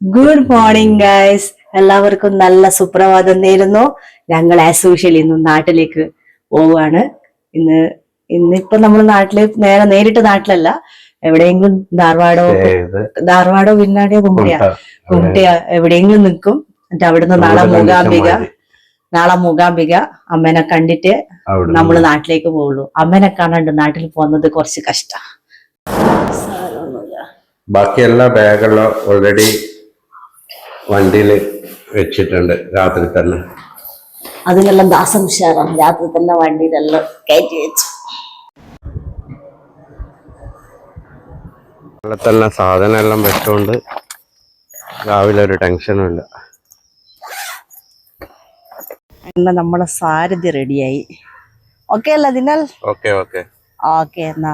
Good morning, guys. എല്ലാവർക്കും നല്ല സുപ്രഭാതം നേരുന്നു. ഞങ്ങൾ ആസ് യൂഷ്വൽ ഇന്ന് നാട്ടിലേക്ക് പോവാണ്. ഇന്ന് ഇന്നിപ്പോ നമ്മൾ നേരിട്ട് നാട്ടിലല്ല, എവിടെയെങ്കിലും ധാർവാടോ വില്ലാടിയോ കുമട്ടിയ എവിടെയെങ്കിലും നിൽക്കും. എന്നിട്ട് അവിടുന്ന് നാളെ മൂകാംബിക അമ്മേനെ കണ്ടിട്ട് നമ്മള് നാട്ടിലേക്ക് പോവുള്ളൂ. അമ്മേനെ കാണാണ്ട് നാട്ടിൽ പോകുന്നത് കുറച്ച് കഷ്ടാ. ബാക്കിയെല്ലാ ബാഗെല്ലാം ഓൾറെഡി വണ്ടിയിൽ വെച്ചിട്ടുണ്ട് രാത്രി തന്നെ. അതിനെല്ലാം ദാസം ഉഷാറാണ്. രാത്രി തന്നെ വണ്ടിയിലെല്ലാം കയറ്റി വെച്ചു. തന്നെ സാധനം എല്ലാം വെച്ചോണ്ട് രാവിലെ ഒരു ടെൻഷനും ഇല്ല. നമ്മളെ സാരഥി റെഡിയായി. ഓക്കെ അല്ല ദിനാൽ? ഓക്കെ എന്നാ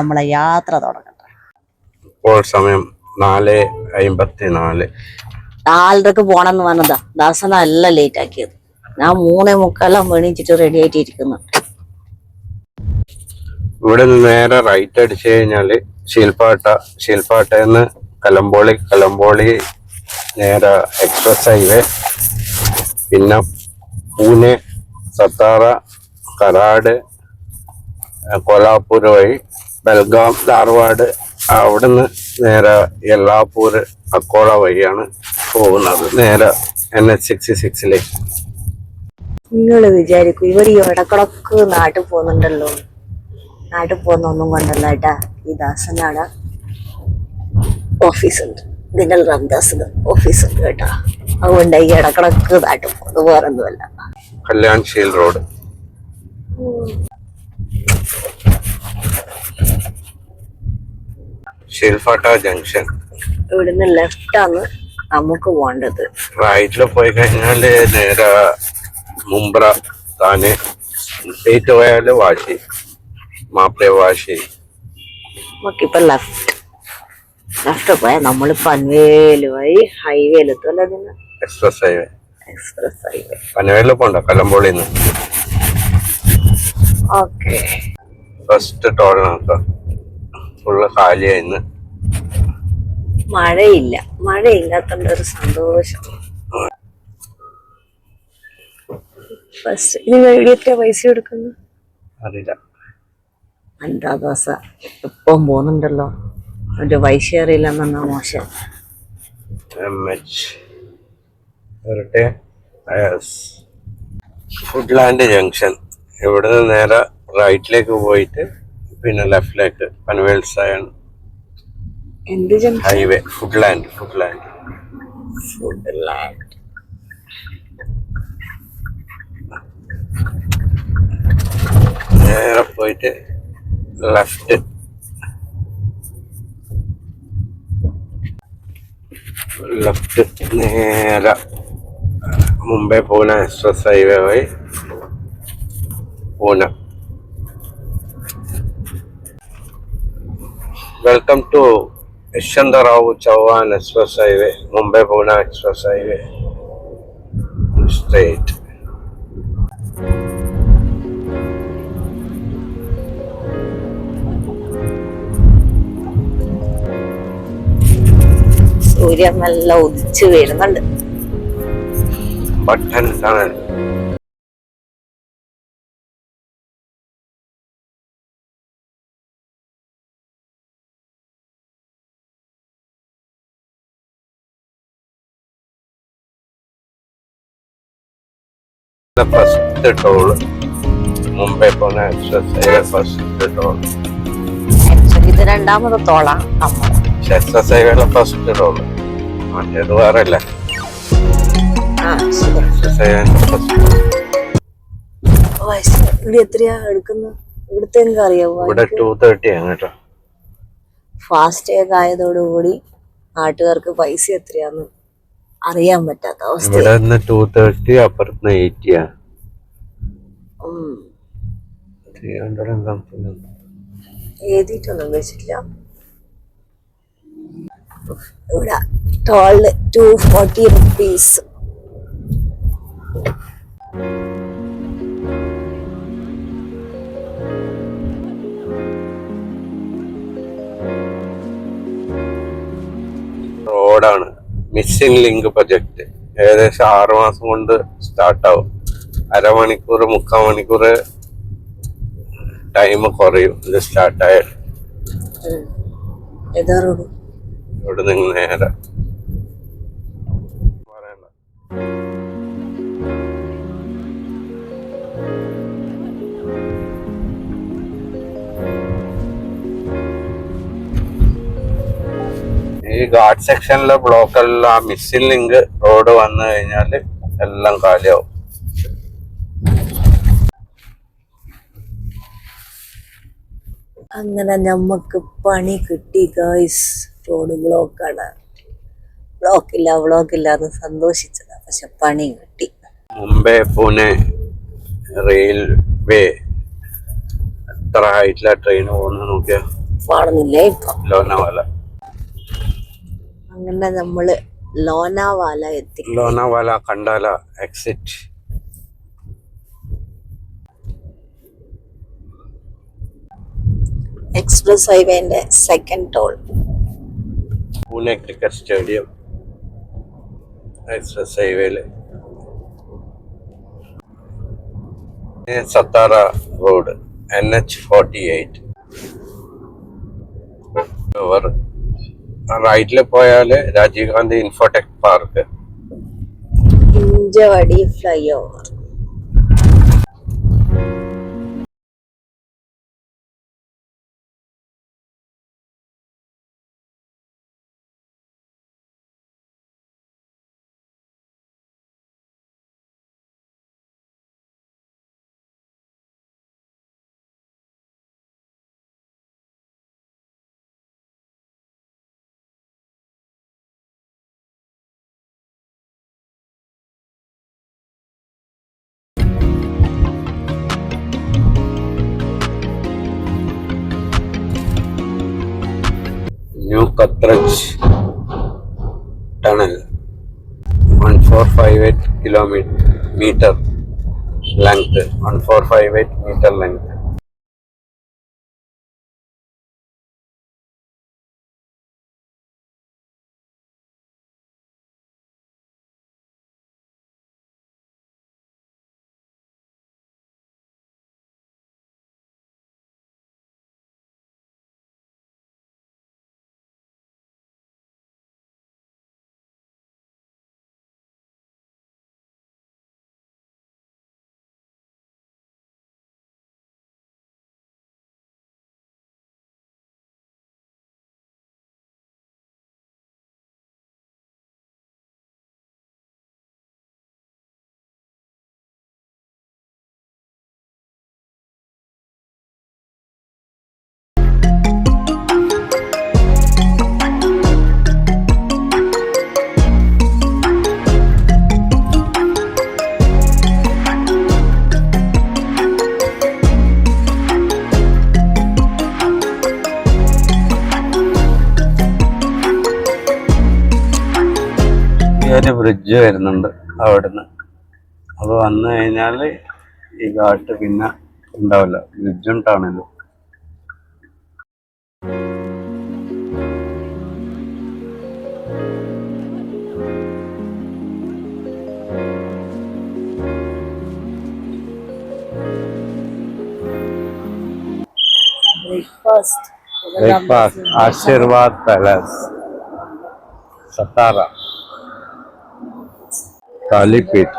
നമ്മളെ യാത്ര തുടങ്ങട്ടെ. ഇപ്പോൾ സമയം 4:54. 4:30 പോണെന്ന് പറഞ്ഞതാ. ദാസന എല്ലാം ലേറ്റ് ആക്കിയത്. ഞാൻ 3:45 എണീച്ചിട്ട് റെഡി ആയിട്ടിരിക്കുന്നു. ഇവിടെ നിന്ന് നേരെ റൈറ്റ് അടിച്ചു കഴിഞ്ഞാല് ശീൽപ്പാട്ടന്ന് കലമ്പോളി നേരെ എക്സ്പ്രസ് ഹൈവേ, പിന്നെ പൂനെ, സത്താറ, കരാട്, കൊലാപ്പൂർ വഴി ബൽഗാം, ധാർവാഡ്, അവിടുന്ന് നേരെ യെല്ലാപ്പൂർ, അക്കോള വഴിയാണ് പോകുന്നത് നേരെ NH-66. നിങ്ങൾ വിചാരിക്കും ഇവർ ഈ ഇടക്കിടക്ക് നാട്ടിൽ പോകുന്നുണ്ടല്ലോ. നാട്ടിൽ പോകുന്നൊന്നും കൊണ്ടല്ല ഏട്ടാ. ഈ ദാസനാണ് ഓഫീസുണ്ട്, ദിനൽ രാംദാസിന് ഓഫീസുണ്ട് കേട്ടാ. അതുകൊണ്ട് ഈ ഇടക്കിടക്ക് നാട്ടിൽ പോകുന്നത് വേറൊന്നുമല്ല. Kalyan Shil road, Shilphata junction. ഇവിടുന്ന് ലെഫ്റ്റ് ആണ് നമുക്ക് പോകേണ്ടത്. റൈറ്റില് പോയി കഴിഞ്ഞാല് നേരെ മുംബ്ര, താനെ സ്ട്രേറ്റ് പോയാല് വാശി, മാപ്പിള വാശി. നമുക്കിപ്പോ ലെഫ്റ്റ് പോയാൽ നമ്മൾ പൻവേല് വഴി ഹൈവേയിലെത്തും അല്ലേ? എക്സ്പ്രസ് ഹൈവേ പനവേലിൽ പോണ്ട, കലമ്പോളിന്ന്. ഓക്കെ, ഫസ്റ്റ് ടോൾ നോക്കാം. ഫുള്ള് കാലിയായിന്ന്. മഴയില്ലാത്തോണ്ട് ഒരു സന്തോഷം. ഫസ്റ്റ് നിങ്ങൾ എത്ര പൈസ കൊടുക്കുന്നു അറിയില്ല. എന്താ ദോശ ഇപ്പം പോകുന്നുണ്ടല്ലോ, ഒരു പൈസ അറിയില്ലെന്നാ മോശം. ഫുഡ്ലാൻഡ് ജംഗ്ഷൻ. ഇവിടുന്ന് നേരെ റൈറ്റിലേക്ക് പോയിട്ട് പിന്നെ ലെഫ്റ്റിലേക്ക് പനവേൽ സയൺ ഹൈവേ. ഫുഡ്ലാൻഡ് നേരെ പോയിട്ട് ലെഫ്റ്റ് നേരെ മുംബൈ പൂനെ എക്സ്പ്രസ് ഹൈവേ വഴി Pune. Welcome to Yashwantrao Chavan express highway, Mumbai Pune express highway straight. സൂര്യൻ നല്ല ഉദിച്ചു വരുന്നുണ്ട്. Bhatan tunnel. First toll Mumbai Pune express highway. First toll ഇത് രണ്ടാമത് തോളാണ്. എക്സ്പ്രസ് ഹൈവേയിലെ ഫസ്റ്റ് ടോൾ. മറ്റേത് വേറെ അല്ലേ? എത്രയാ എടുക്കുന്നത് ഇവിടുത്തെ അറിയാവോ? ഇവിടെ 230 ആണ് കേട്ടോ. ഫാസ്ടാഗ് ആയതോടുകൂടി നാട്ടുകാർക്ക് പൈസ എത്രയാന്ന് അറിയാൻ പറ്റാത്ത അവസ്ഥ. ഇവിടെ 230, അപ്പുറത്ത് 80. 300 സംതിങ്. എഴുതിയിട്ടൊന്നും വെച്ചിട്ടില്ല. ഇവിടെ ടോളില് 240 rupees. റോഡാണ് മിസ്സിംഗ് ലിങ്ക് പ്രൊജക്ട് ഏകദേശം 6 മാസം കൊണ്ട് സ്റ്റാർട്ടാവും. അരമണിക്കൂർ 3/4 മണിക്കൂർ ടൈം കുറയും ഇത് സ്റ്റാർട്ടായാൽ. ഇവിടെ നിങ്ങൾ നേരെ പറയണ്ട. ഈ ഗാർഡ് സെക്ഷനിലെ ബ്ലോക്കെല്ലാം മിസ്സിംഗ് ലിങ്ക് റോഡ് വന്നു കഴിഞ്ഞാൽ എല്ലാം കാലിയാവും. അങ്ങനെ നമ്മക്ക് പണി കിട്ടി ഗൈസ്. റോഡ് ബ്ലോക്കാണ്. ബ്ലോക്കില്ല എന്ന് സന്തോഷിച്ചതാ, പക്ഷെ പണി കിട്ടി. മുംബൈ പൂനെ റെയിൽവേ എത്ര ഹൈറ്റിലാ ട്രെയിൻ പോകുന്നത് നോക്കിയാ കാണുന്നില്ലേ ഇപ്പൊ. ലോനാവാല. അങ്ങനെ നമ്മള് ലോനാവാല എത്തി. ലോനാവാല കണ്ടാല എക്സിറ്റ്. എക്സ്പ്രസ് ഹൈവേന്റെ second toll. Pune cricket stadium express ഹൈവേയില്. Satara road NH-48. റൈറ്റിൽ പോയാല് രാജീവ് ഗാന്ധി ഇൻഫോടെക് പാർക്ക്. ഇഞ്ചവടി flyover. New Katraj tunnel 1458 kilometre length. 1458 metre length. ഒരു ബ്രിഡ്ജ് വരുന്നുണ്ട് അവിടുന്ന്. അത് വന്നു കഴിഞ്ഞാൽ ഈ ഘാട്ട് പിന്നെ ഉണ്ടാവില്ല. ബ്രിഡ്ജും ടണലും. ബ്രേക്ക്ഫാസ്റ്റ് ആശീർവാദ് പാലസ് സത്താറ കാലിപ്പീറ്റ്.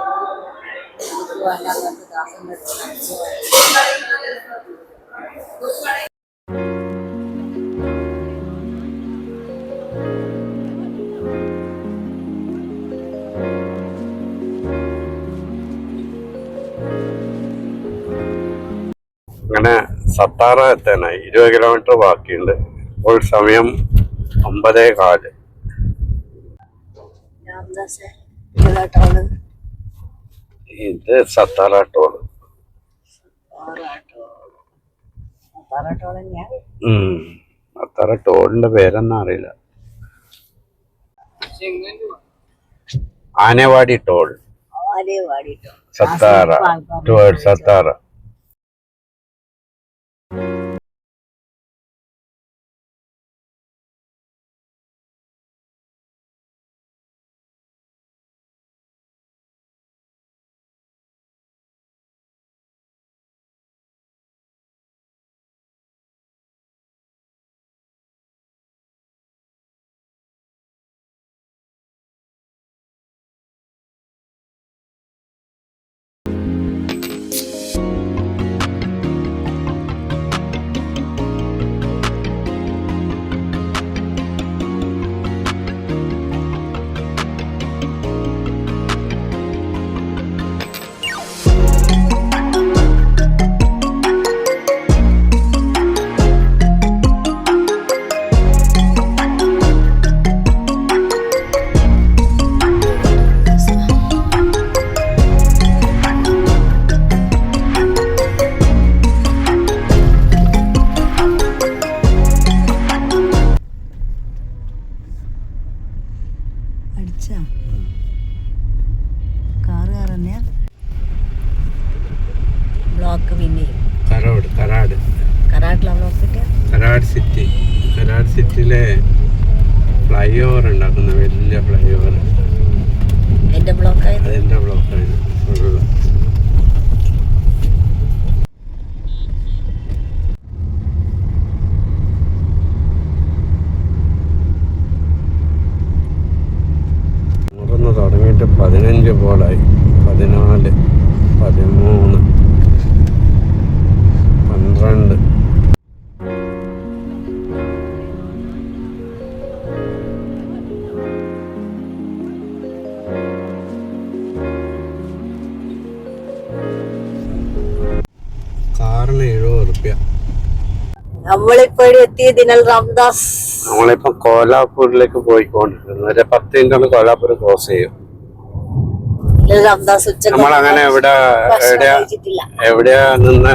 അങ്ങനെ സത്താറ എത്താനായി. 20 കിലോമീറ്റർ ബാക്കിയുണ്ട്. ഇപ്പോൾ സമയം 9:15. ഇത് സത്താറ ടോൾ. സത്താറ ടോളിന്റെ പേരെന്നാ അറിയില്ല. ആനവാടി ടോൾ. സത്താറ ടുവേർഡ് സത്താറ. അടിച്ചാ കാറ് തന്നെയാ ബ്ലോക്ക് പിന്നെ കരാട്ടിലാ ബ്ലോക്ക് കിട്ടിയ കരാട് സിറ്റിയിലെ ഫ്ലൈ ഓവർ ഉണ്ടാക്കുന്ന വലിയ ഫ്ലൈ ഓവർ എന്റെ ബ്ലോക്കായത് അതിന്റെ ബ്ലോക്കാണ് ഫുള്ള്. തുടങ്ങിയിട്ട് 15 ബോളായി, 14, 13, 12. കാറിന് 70 റുപ്യ. നമ്മളിപ്പോ എത്തിയ ദിനൽ രാംദാസ്. നമ്മളിപ്പോ കോലാപൂരിലേക്ക് പോയിക്കൊണ്ടിരിക്കുന്നു. ഒരു 10 മിനിറ്റ് കോലാപൂർ ക്രോസ് ചെയ്യും. രാംദാസ് നമ്മളങ്ങനെ എവിടെയാ നിന്ന്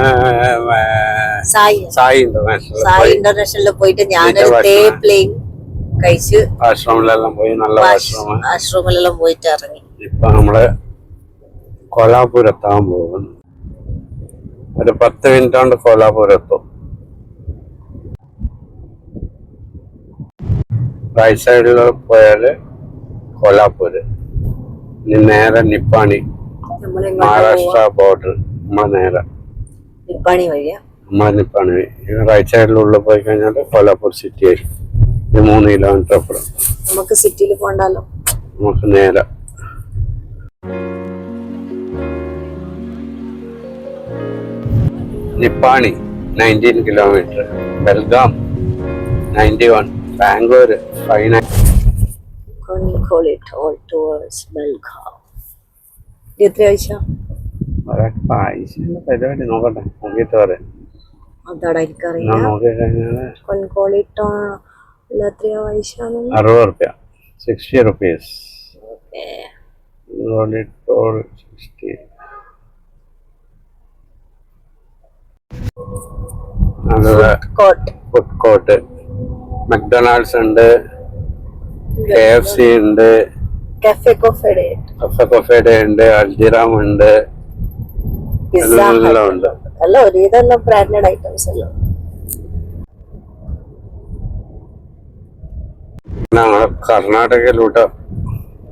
സായി ഇന്റർനാഷണലിൽ പോയിട്ട് ഞാനൊരു പ്ലെയിൻ കഴിച്ച് ആശ്രമിലെല്ലാം പോയി, നല്ല ആശ്രമിലെല്ലാം പോയിട്ട് ഇറങ്ങി. ഇപ്പൊ നമ്മള് കോലാപൂർ എത്താൻ പോകുന്നു. ഒരു 10 മിനിറ്റ് കൊണ്ട് കോലാപൂർ എത്തും. റൈറ്റ് സൈഡിൽ പോയാല് കോലാപൂര്, ഇനി നേരെ നിപ്പാണി, മഹാരാഷ്ട്ര ബോർഡർ. നമ്മളെ നിപ്പാണി വഴിയാ, നിപ്പാണി വഴി റൈറ്റ് സൈഡിലുള്ള പോയി കഴിഞ്ഞാല് കോലാപൂർ സിറ്റി ആയി. 3 കിലോമീറ്റർ അപ്പുറം. നമുക്ക് സിറ്റിയിൽ പോകണ്ടല്ലോ, നമുക്ക് നേരെ നിപ്പാണി 19 kilometre, Belgaum 91, Bangalore 59. call it all towards Belgaum. എത്ര ആഴ്ച പരിപാടി നോക്കട്ടെ, നോക്കിയിട്ട് പറയാം. അതാടാ എനിക്കറിയില്ല. കൊൻകോളിട്ടോ എത്രയാ പൈസ? 60 റുപ്യ, 60 റുപ്പീസ്. ഫുഡ് കോർട്ട്, മക്ഡൊണാൾഡ്സ് ഉണ്ട്, KFC ഉണ്ട്, കഫേ കൊഫേഡെ ഉണ്ട്, അൽജിറാം ഉണ്ട്, എല്ലാം ഉണ്ട്. അല്ല ഒരു ഇതെല്ലാം ബ്രാൻഡഡ് ഐറ്റംസ് അല്ലോ. ഞങ്ങൾ കർണാടകയിലൂടെ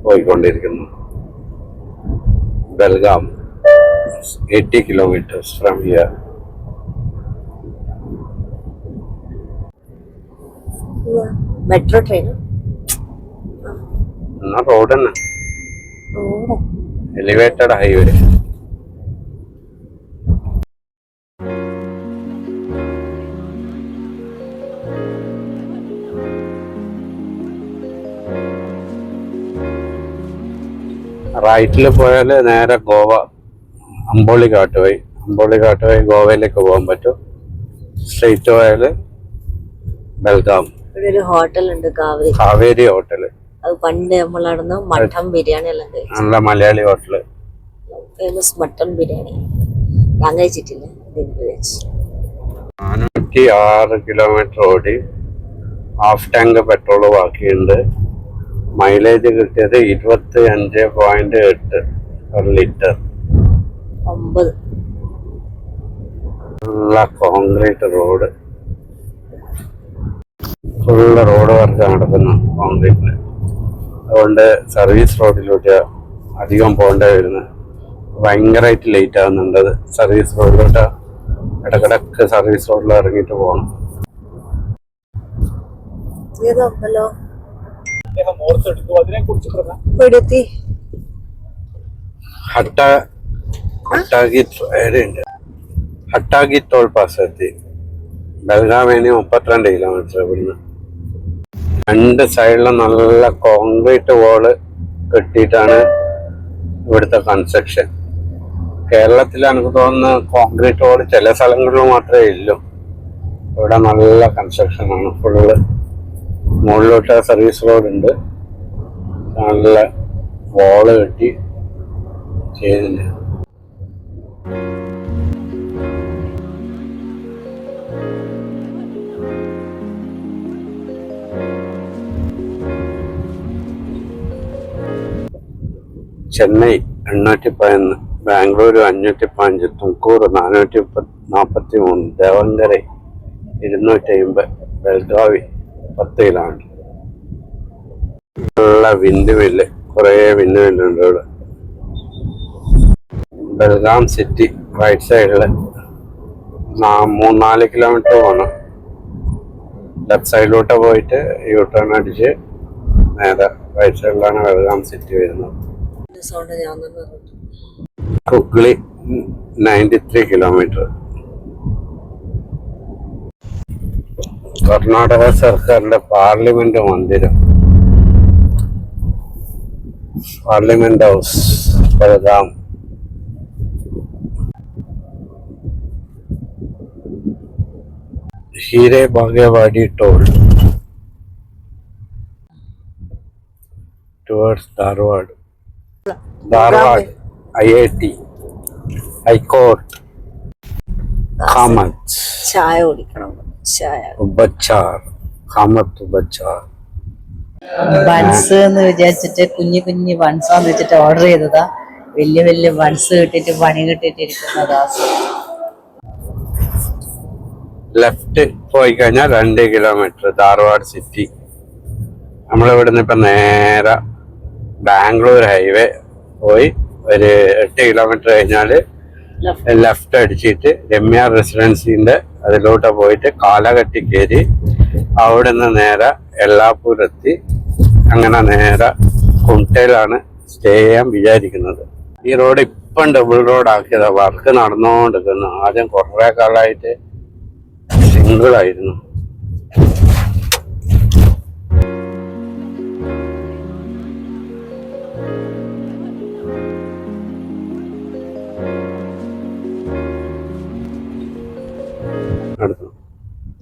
പോയിക്കൊണ്ടിരിക്കുന്നു. Belgaum 80 kilometres from here. Metro train എന്നാ റോഡ് തന്നെ, എലിവേറ്റഡ് ഹൈവേ. റൈറ്റിൽ പോയാല് നേരെ ഗോവ, അമ്പോളി ഘാട്ട് വഴി ഗോവയിലേക്ക് പോകാൻ പറ്റും. സ്ട്രെയിറ്റ് പോയാല് ബെൽഗാം. ഒരു ഹോട്ടൽ ഉണ്ട്, കാവേരി ഹോട്ടല്. അത് പണ്ട് നമ്മൾ നടന്നു മട്ടൻ ബിരിയാണി എല്ലാം കഴിച്ചു. നല്ല Malayali hotel, famous mutton biryani ഞാൻ കഴിച്ചിട്ടില്ല. 406 കിലോമീറ്റർ ഓടി, ഹാഫ് ടാങ്ക് പെട്രോള് ബാക്കിയുണ്ട്. മൈലേജ് കിട്ടിയത് 25.8 പെർ ലിറ്റർ. 9. നല്ല concrete road, full road work നടക്കുന്നു കോൺക്രീറ്റില്. അതുകൊണ്ട് സർവീസ് റോഡിലോട്ട് അധികം പോകേണ്ടി വരുന്നത്. ഭയങ്കരമായിട്ട് ലേറ്റ് ആവുന്നുണ്ട്. അത് സർവീസ് റോഡിലോട്ട് ഇടക്കിടക്ക് സർവീസ് റോഡിൽ ഇറങ്ങിയിട്ട് പോകണം. ഹട്ടാഗി ടോൾ പാസ് എത്തി. ബെൽഗാമിന് 32 കിലോമീറ്റർ ഇവിടുന്ന്. 2 സൈഡിലും നല്ല കോൺക്രീറ്റ് വാള് കെട്ടിയിട്ടാണ് ഇവിടുത്തെ കൺസ്ട്രക്ഷൻ. കേരളത്തിൽ എനിക്ക് തോന്നുന്നു കോൺക്രീറ്റ് വാള് ചില സ്ഥലങ്ങളിൽ മാത്രമേ ഇല്ലൂ. ഇവിടെ നല്ല കൺസ്ട്രക്ഷൻ ആണ് ഫുള്ള്. മുകളിലോട്ട് സർവീസ് റോഡ് ഉണ്ട്, നല്ല വാള് കെട്ടി ചെയ്യുന്നുണ്ട്. ചെന്നൈ 811, ബാംഗ്ലൂർ 515, തുംകൂർ 443, ദേവങ്കരൈ 250, ബെൽഗാവി 10 കിലോമീറ്റർ. ഉള്ള വിൻഡ് മില്ല്, കുറേ വിൻഡ് മില്ലുണ്ട് ഇവിടെ. ബെൽഗാം സിറ്റി റൈറ്റ് സൈഡിൽ 3-4 കിലോമീറ്റർ പോകണം. ലെഫ്റ്റ് സൈഡിലോട്ട് പോയിട്ട് യു ടേൺ അടിച്ച് നേരെ റൈറ്റ് സൈഡിലാണ് ബെൽഗാം സിറ്റി വരുന്നത്. ഹുഗ്ലി 93 കിലോമീറ്റർ. കർണാടക സർക്കാരിന്റെ പാർലമെന്റ് മന്ദിരം, parliament house, Belgaum. Hire Bagewadi toll towards Dharwad. Dharwad IIT, high court, Kamath, ചായ കുടിക്കണം. ചായ ബച്ചാർ, കാമത്ത് ബച്ചാർ. ബൺസ് എന്ന് വിചാരിച്ചിട്ട് കുഞ്ഞു കുഞ്ഞു ബൺസാന്ന് വെച്ചിട്ട് ഓർഡർ ചെയ്തതാ. വലിയ വലിയ ബൺസ് കിട്ടിയിട്ട് പണി കിട്ടിയിട്ടിരിക്കുന്നതാ. ലെഫ്റ്റ് പോയി കഴിഞ്ഞാൽ 2 കിലോമീറ്റർ ധാർവാഡ് സിറ്റി. നമ്മളിവിടുന്ന് ഇപ്പം നേരെ ബാംഗ്ലൂർ ഹൈവേ പോയി ഒരു 8 കിലോമീറ്റർ കഴിഞ്ഞാൽ ലെഫ്റ്റ് അടിച്ചിട്ട് രമ്യ റെസിഡൻസിന്റെ അതിലോട്ട് പോയിട്ട് കാലകട്ടി കയറി അവിടുന്ന് നേരെ എള്ളാപ്പൂരെത്തി അങ്ങനെ നേരെ കുംട്ടയിലാണ് സ്റ്റേ ചെയ്യാൻ വിചാരിക്കുന്നത്. ഈ റോഡ് ഇപ്പം ഡബിൾ റോഡ് ആക്കിയതാ, വർക്ക് നടന്നുകൊണ്ടിരിക്കുന്നു. ആദ്യം കുറേ കാലമായിട്ട് സിംഗിൾ ആയിരുന്നു.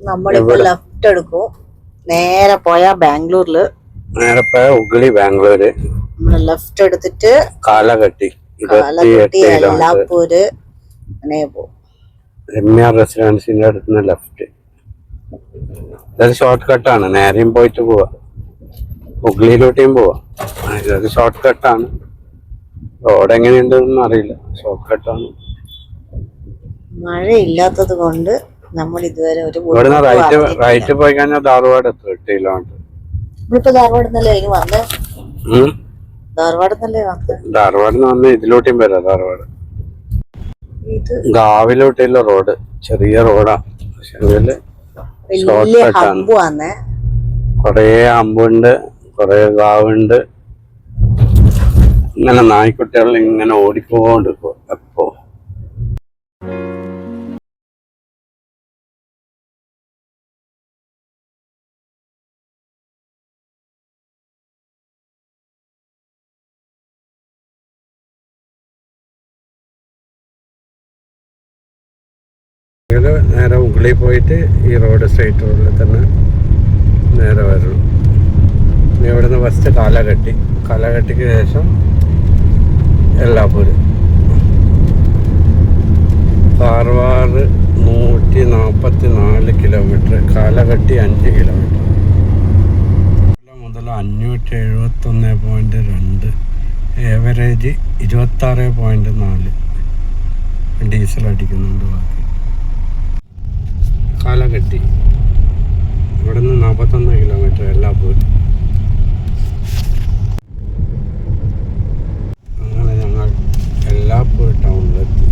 നമ്മളിപ്പോ ലെഫ്റ്റ് എടുക്കും, നേരെ പോയാ ബാംഗ്ലൂരില്. നേരെ പോയ ഹുഗ്ലി ബാംഗ്ലൂര്. ലെഫ്റ്റ് എടുത്തിട്ട് കാലകട്ടി 28 എല്ലാപ്പൂര് അങ്ങനെ പോകും. രമ്യ റെസിഡൻസിന്റെ അടുത്തുനിന്ന് ലെഫ്റ്റ്. ഇതൊരു ഷോർട്ട് കട്ടാണ്, നേരെയും പോയിട്ട് പോവാ, ഹുഗ്ലിയിലോട്ടേയും പോവാ. ഇതൊരു ഷോർട്ട് കട്ടാണ്. റോഡ് എങ്ങനെയുണ്ടെന്നൊന്നും അറിയില്ല, ഷോർട്ട് കട്ടാണ്. മഴ ഇല്ലാത്തത് കൊണ്ട് നമ്മൾ ഇതുവരെ ഒരു ഇവിടുന്ന് റൈറ്റ് പോയി കഴിഞ്ഞാൽ ധാർവാഡ് എത്തും 8 കിലോമീറ്റർ. നമ്മളിപ്പോ ധാർവാഡിന്നല്ലേ ഇനി വന്നേ? ധാർവാഡിന്നല്ലേ വന്നേ? ധാർവാഡിന്ന് വന്ന് ഇതിലോട്ടും വരാം. ധാർവാഡ് ഗാവിലോട്ടുള്ള റോഡ് ചെറിയ റോഡാ, വലിയ ഹമ്പ് വന്നേ. കൊറേ ഹമ്പുണ്ട്, കൊറേ ഗാവുണ്ട്. ഇങ്ങനെ നായ്ക്കുട്ടികൾ ഇങ്ങനെ ഓടിപ്പോണ്ടിരിക്കും എപ്പോ. നേരെ ഹുഗ്ലി പോയിട്ട് ഈ റോഡ് സ്ട്രൈറ്റ് റോഡിൽ തന്നെ നേരെ വരണം. ഇവിടുന്ന് ഫസ്റ്റ് കാലകട്ടിക്ക് ശേഷം എല്ലാപ്പൂര്. Dharwad 144 kilometre, Kalaghatgi 5 kilometre. മുതൽ 571.2, ഏവറേജ് 26.4 ഡീസൽ അടിക്കുന്നുണ്ട്. ബാക്കി കാലകട്ടി ഇവിടുന്ന് 41 കിലോമീറ്റർ എല്ലാപ്പൂര്. അങ്ങനെ ഞങ്ങൾ എല്ലാപ്പൂർ ടൗണിലെത്തി.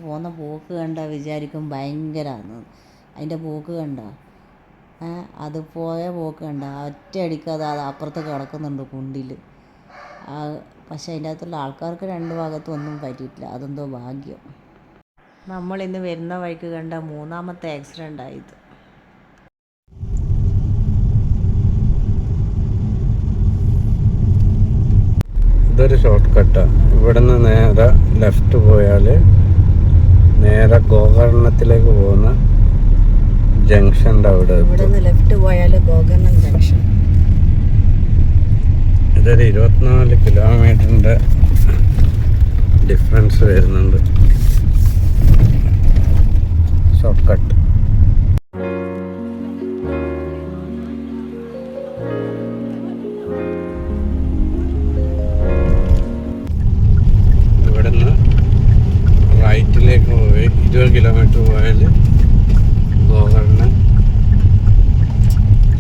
പോകുന്ന പോക്ക് കണ്ട വിചാരിക്കും ഭയങ്കരമാണ്. അതിൻ്റെ പോക്ക് കണ്ട, അത് പോയ പോക്ക് കണ്ട, ഒറ്റയടിക്ക് അത് അപ്പുറത്ത് കിടക്കുന്നുണ്ട് കുണ്ടിൽ. പക്ഷെ അതിൻ്റെ അകത്തുള്ള ആൾക്കാർക്ക് രണ്ട് ഭാഗത്തും ഒന്നും പറ്റിയിട്ടില്ല. അതെന്തോ ഭാഗ്യം. നമ്മളിന്ന് വരുന്ന വഴിക്ക് കണ്ട 3ാമത്തെ ആക്സിഡൻ്റ് ആയത്. ഇതൊരു ഷോർട്ട് കട്ടാണ്. ഇവിടുന്ന് നേരെ ലെഫ്റ്റ് പോയാൽ നേരെ ഗോകർണത്തിലേക്ക് പോകുന്ന ജംഗ്ഷൻ്റെ അവിടെ ഇവിടുന്ന് ലെഫ്റ്റ് പോയാൽ ഗോകർണം ജംഗ്ഷൻ. ഇതൊരു 24 കിലോമീറ്ററിൻ്റെ ഡിഫറൻസ് വരുന്നുണ്ട്. Short cut. ഇവിടുന്ന് റൈറ്റിലേക്ക് പോയി 20 കിലോമീറ്റർ പോയാൽ ഗോകർണം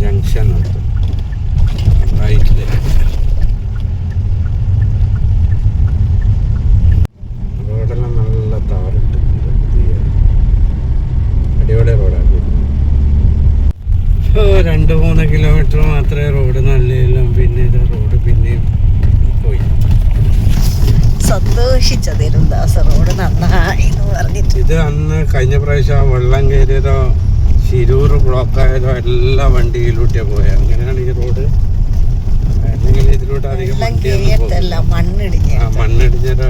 ജംഗ്ഷൻ ഉണ്ട്. റൈറ്റിലേക്ക് റോഡെല്ലാം നല്ല താറിട്ടിട്ടുണ്ട്. പുതിയ അടിപൊളി റോഡാക്കി. 2-3 കിലോമീറ്റർ മാത്രമേ റോഡ് നല്ലതിലും പിന്നെ ഇത് റോഡ് പിന്നെയും പോയി. സന്തോഷിച്ചതിലും ദാസ റോഡ് നന്നായി എന്ന് പറഞ്ഞിട്ട്. ഇത് അന്ന് കഴിഞ്ഞ പ്രാവശ്യം വെള്ളം കയറിയതോ ശിരൂർ ബ്ലോക്കായതോ എല്ലാ വണ്ടിയിലൂട്ടിയാണ് പോയത്. അങ്ങനെയാണ് ഈ റോഡ്. അല്ലെങ്കിൽ ഇതിലൂടെ അധികം മണ്ണിടിഞ്ഞ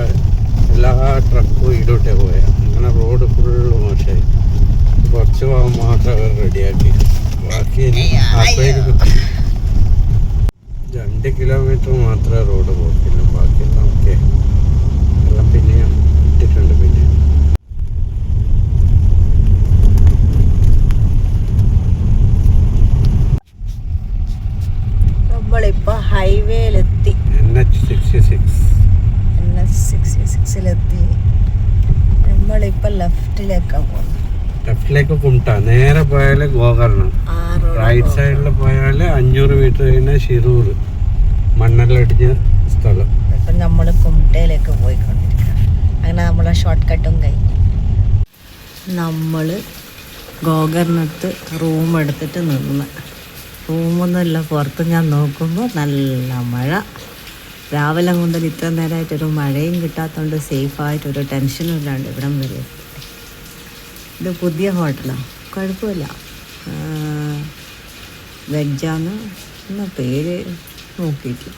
എല്ലാ ട്രക്കും ഇതിലൂട്ടിയാണ് പോയത്. അങ്ങനെ റോഡ് ഫുള്ള് മോശമായി. കുറച്ച് ഭാഗം മാത്രം അവർ റെഡിയാക്കി. ബാക്കി 2 കിലോമീറ്റർ മാത്രമേ റോഡ് പോക്കില്ല. ബാക്കിയെല്ലാം ഓക്കെ. എല്ലാം പിന്നെയും ഇട്ടിട്ടുണ്ട്. പിന്നെ നമ്മളിപ്പോ ഹൈവേയിലെത്തി. NH66-ലെത്തി. നമ്മളിപ്പോ ലെഫ്റ്റിലേക്കാണ് പോകുന്നത്. ലെഫ്റ്റിലേക്ക് കുമിട്ട. നേരെ പോയാൽ ഗോകർണം. റൈറ്റ് സൈഡിൽ പോയാൽ 500 മീറ്റർ കഴിഞ്ഞാൽ ശിരൂർ മണ്ണെല്ലടിഞ്ഞ സ്ഥലം. ഇപ്പം നമ്മൾ കുമിട്ടയിലേക്ക് പോയിക്കൊണ്ടിരിക്കുക. അങ്ങനെ നമ്മളെ ഷോർട്ട് കട്ടും കഴിഞ്ഞു. നമ്മൾ ഗോകർണത്ത് റൂം എടുത്തിട്ട് നിന്ന്. റൂമൊന്നുമില്ല, പുറത്ത് ഞാൻ നോക്കുമ്പോൾ നല്ല മഴ. രാവിലെ മുതൽ ഇത്ര നേരമായിട്ടൊരു മഴയും കിട്ടാത്തതുകൊണ്ട് സേഫായിട്ടൊരു ടെൻഷനും ഇല്ലാണ്ട് ഇവിടം വരെ. ഇത് പുതിയ ഹോട്ടലാണ്, കുഴപ്പമില്ല. വെജാണ് എന്നാ പേര് നോക്കിയിട്ടില്ല.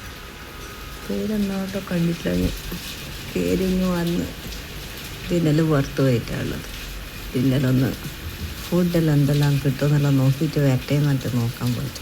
പേരെന്നോട്ടോ കണ്ടിട്ടില്ല. പേരിങ്ങ് വന്ന് പിന്നൽ പുറത്ത് പോയിട്ടാണുള്ളത്. പിന്നലൊന്ന് ഫുഡെല്ലാം എന്തെല്ലാം കിട്ടുമെന്നെല്ലാം നോക്കിയിട്ട് വരട്ടെ എന്നിട്ട് നോക്കാൻ പോയിട്ട്.